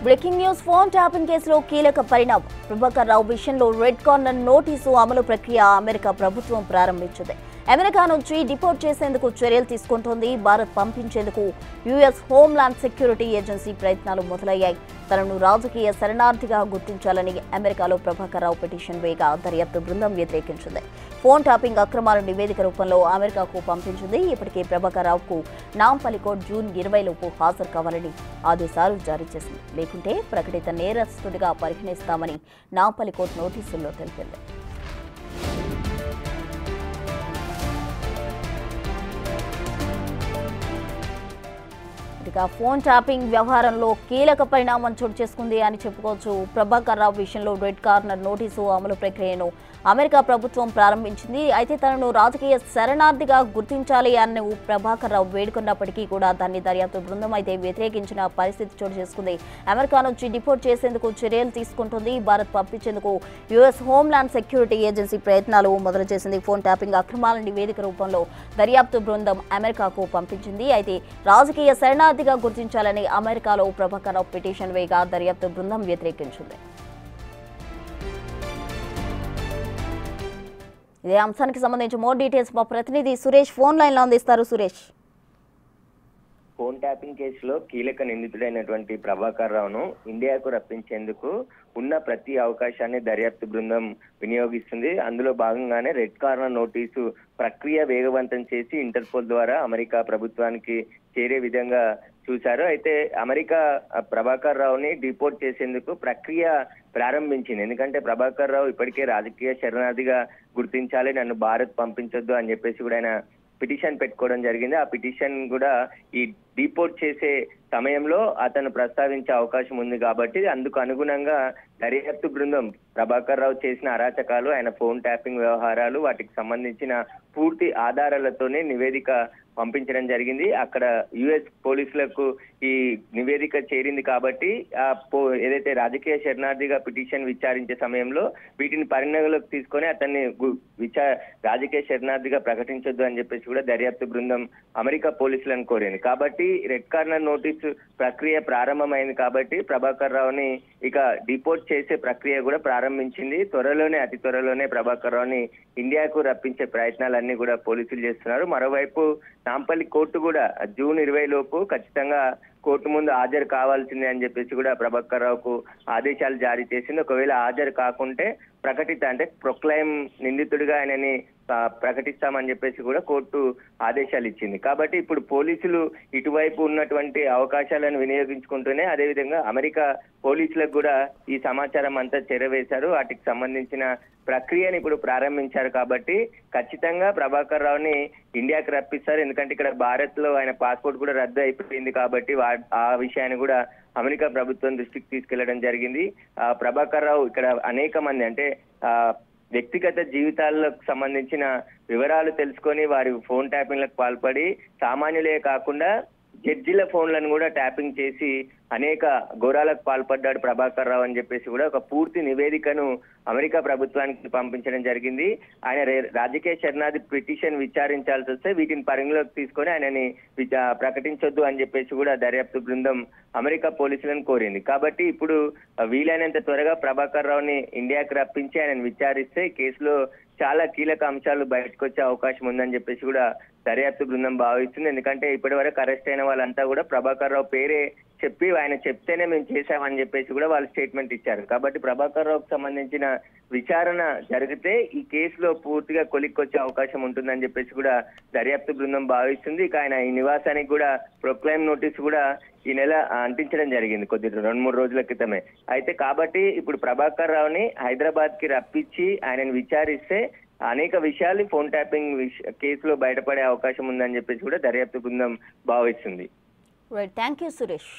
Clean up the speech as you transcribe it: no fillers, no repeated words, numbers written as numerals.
Breaking news phone tapping కేసులో కీలక పరిణామం. ప్రభాకర్ రావు విషయంలో రెడ్ కార్నర్ నోటీసు అమలు ప్రక్రియ అమెరికా ప్రభుత్వం ప్రారంభించింది. అమెరికా నుంచి డిపోర్ట్ చేసేందుకు చర్యలు తీసుకుంటోంది. భారత్ పంపించేందుకు యుఎస్ హోంల్యాండ్ సెక్యూరిటీ ఏజెన్సీ ప్రయత్నాలు మొదలయ్యాయి. తనను రాజకీయ శరణార్థిగా గుర్తించాలని అమెరికాలో ప్రభాకర్ రావు పిటిషన్ వేయగా దర్యాప్తు బృందం వ్యతిరేకించింది. ఫోన్ ట్యాపింగ్ అక్రమాల నివేదిక రూపంలో అమెరికాకు పంపించింది. ఇప్పటికే ప్రభాకర్ రావుకు నాంపల్లి కోర్టు జూన్ 20 లోపు హాజరు కావాలని ఆదేశాలు జారీ చేసింది. లేకుంటే ప్రకటిత నేరస్తుడిగా పరిగణిస్తామని నాంపల్లి కోర్టు నోటీసుల్లో తెలిపింది. ఇక ఫోన్ ట్యాపింగ్ వ్యవహారంలో కీలక పరిణామం చోటు చేసుకుంది అని చెప్పుకోవచ్చు. ప్రభాకర్ రావు విషయంలో రెడ్ కార్నర్ నోటీసు అమలు ప్రక్రియను అమెరికా ప్రభుత్వం ప్రారంభించింది. అయితే తనను రాజకీయ శరణార్థిగా గుర్తించాలి అని ప్రభాకర్ రావు వేడుకున్నప్పటికీ కూడా దాన్ని దర్యాప్తు బృందం అయితే వ్యతిరేకించిన పరిస్థితి చోటు చేసుకుంది. అమెరికా నుంచి డిపోర్ట్ చేసేందుకు చర్యలు తీసుకుంటుంది. భారత్ పంపించేందుకు యుఎస్ హోంల్యాండ్ సెక్యూరిటీ ఏజెన్సీ ప్రయత్నాలు మొదలు చేసింది. ఫోన్ ట్యాపింగ్ అక్రమాల నివేదిక రూపంలో దర్యాప్తు బృందం అమెరికాకు పంపించింది. అయితే రాజకీయ శరణార్థిగా గుర్తించాలని అమెరికాలో ప్రభాకర్ రావు పిటిషన్ వేయగా దర్యాప్తు బృందం వ్యతిరేకించింది. ఇదే అంశానికి సంబంధించి మోర్ డీటెయిల్స్ మా ప్రతినిధి సురేష్ ఫోన్ లైన్ లో అందిస్తారు. సురేష్, ఫోన్ ట్యాపింగ్ కేసులో కీలక నిందితుడైనటువంటి ప్రభాకర్ రావును ఇండియాకు రప్పించేందుకు ఉన్న ప్రతి అవకాశాన్ని దర్యాప్తు బృందం వినియోగిస్తుంది. అందులో భాగంగానే రెడ్ కార్నర్ నోటీసు ప్రక్రియ వేగవంతం చేసి ఇంటర్పోల్ ద్వారా అమెరికా ప్రభుత్వానికి చేరే విధంగా చూశారు. అయితే అమెరికా ప్రభాకర్ రావుని డిపోర్ట్ చేసేందుకు ప్రక్రియ ప్రారంభించింది. ఎందుకంటే ప్రభాకర్ రావు ఇప్పటికే రాజకీయ శరణార్థిగా గుర్తించాలి, నన్ను భారత్ పంపించొద్దు అని చెప్పేసి కూడా ఆయన పిటిషన్ పెట్టుకోవడం జరిగింది. ఆ పిటిషన్ కూడా ఈ డిపోర్ట్ చేసే సమయంలో అతను ప్రస్తావించే అవకాశం ఉంది కాబట్టి అందుకు అనుగుణంగా దర్యాప్తు బృందం ప్రభాకర్ రావు చేసిన అరాచకాలు, ఆయన ఫోన్ ట్యాపింగ్ వ్యవహారాలు, వాటికి సంబంధించిన పూర్తి ఆధారాలతోనే నివేదిక పంపించడం జరిగింది. అక్కడ యుఎస్ పోలీసులకు ఈ నివేదిక చేరింది కాబట్టి ఏదైతే రాజకీయ శరణార్థిగా పిటిషన్ విచారించే సమయంలో వీటిని పరిగణలోకి తీసుకొని అతన్ని రాజకీయ శరణార్థిగా ప్రకటించొద్దు అని చెప్పేసి కూడా దర్యాప్తు బృందం అమెరికా పోలీసులను కోరింది. కాబట్టి రెడ్ కార్నర్ నోటీసు ప్రక్రియ ప్రారంభమైంది కాబట్టి ప్రభాకర్ రావుని ఇక డిపోర్ట్ చేసే ప్రక్రియ కూడా ప్రారంభించింది. అతి త్వరలోనే ప్రభాకర్ రావుని ఇండియాకు రప్పించే ప్రయత్నాలన్నీ కూడా పోలీసులు చేస్తున్నారు. మరోవైపు నాంపల్లి కోర్టు కూడా జూన్ 20 లోపు ఖచ్చితంగా కోర్టు ముందు హాజరు కావాల్సిందే అని చెప్పేసి కూడా ప్రభాకర్ రావుకు ఆదేశాలు జారీ చేసింది. ఒకవేళ హాజరు కాకుంటే ప్రకటిత అంటే ప్రొక్లైమ్ నిందితుడిగా ఆయనని ప్రకటిస్తామని చెప్పేసి కూడా కోర్టు ఆదేశాలు ఇచ్చింది. కాబట్టి ఇప్పుడు పోలీసులు ఇటువైపు ఉన్నటువంటి అవకాశాలను వినియోగించుకుంటూనే అదేవిధంగా అమెరికా పోలీసులకు కూడా ఈ సమాచారం అంతా చేరవేశారు. వాటికి సంబంధించిన ప్రక్రియను ఇప్పుడు ప్రారంభించారు. కాబట్టి ఖచ్చితంగా ప్రభాకర్ రావుని ఇండియాకి రప్పిస్తారు. ఎందుకంటే ఇక్కడ భారత్ లో ఆయన పాస్పోర్ట్ కూడా రద్దు అయిపోయింది కాబట్టి ఆ విషయాన్ని కూడా అమెరికా ప్రభుత్వం దృష్టికి తీసుకెళ్లడం జరిగింది. ప్రభాకర్ రావు ఇక్కడ అనేక మంది అంటే వ్యక్తిగత జీవితాలకు సంబంధించిన వివరాలు తెలుసుకొని వారి ఫోన్ ట్యాపింగ్లకు పాల్పడి సామాన్యులే కాకుండా జడ్జిల ఫోన్లను కూడా ట్యాపింగ్ చేసి అనేక ఘోరాలకు పాల్పడ్డాడు ప్రభాకర్ రావు అని చెప్పేసి కూడా ఒక పూర్తి నివేదికను అమెరికా ప్రభుత్వానికి పంపించడం జరిగింది. ఆయన రాజకీయ శరణార్థి పిటిషన్ విచారించాల్సి వస్తే వీటిని పరిగణలోకి తీసుకొని ఆయనని ప్రకటించొద్దు అని చెప్పేసి కూడా దర్యాప్తు బృందం అమెరికా పోలీసులను కోరింది. కాబట్టి ఇప్పుడు వీలైనంత త్వరగా ప్రభాకర్ రావుని ఇండియాకి రప్పించి ఆయనను విచారిస్తే కేసులో చాలా కీలక అంశాలు బయటకు వచ్చే అవకాశం ఉందని చెప్పేసి కూడా దర్యాప్తు బృందం భావిస్తుంది. ఎందుకంటే ఇప్పటి వరకు అరెస్ట్ అయిన వాళ్ళంతా కూడా ప్రభాకర్ రావు పేరే చెప్పి ఆయన చెప్తేనే మేము చేశామని చెప్పేసి కూడా వాళ్ళు స్టేట్మెంట్ ఇచ్చారు. కాబట్టి ప్రభాకర్ రావుకు సంబంధించిన విచారణ జరిగితే ఈ కేసులో పూర్తిగా కొలిక్కొచ్చే అవకాశం ఉంటుందని చెప్పేసి కూడా దర్యాప్తు బృందం భావిస్తుంది. ఇక ఆయన ఈ నివాసానికి కూడా ప్రొక్లైమ్ నోటీస్ కూడా ఈ నెల అంటించడం జరిగింది 2-3 రోజుల క్రితమే. అయితే కాబట్టి ఇప్పుడు ప్రభాకర్ రావుని హైదరాబాద్ కి రప్పించి ఆయనను విచారిస్తే అనేక విషయాలు ఫోన్ ట్యాపింగ్ కేసులో బయటపడే అవకాశం ఉందని చెప్పేసి కూడా దర్యాప్తు బృందం భావిస్తుంది. Thank you Suresh.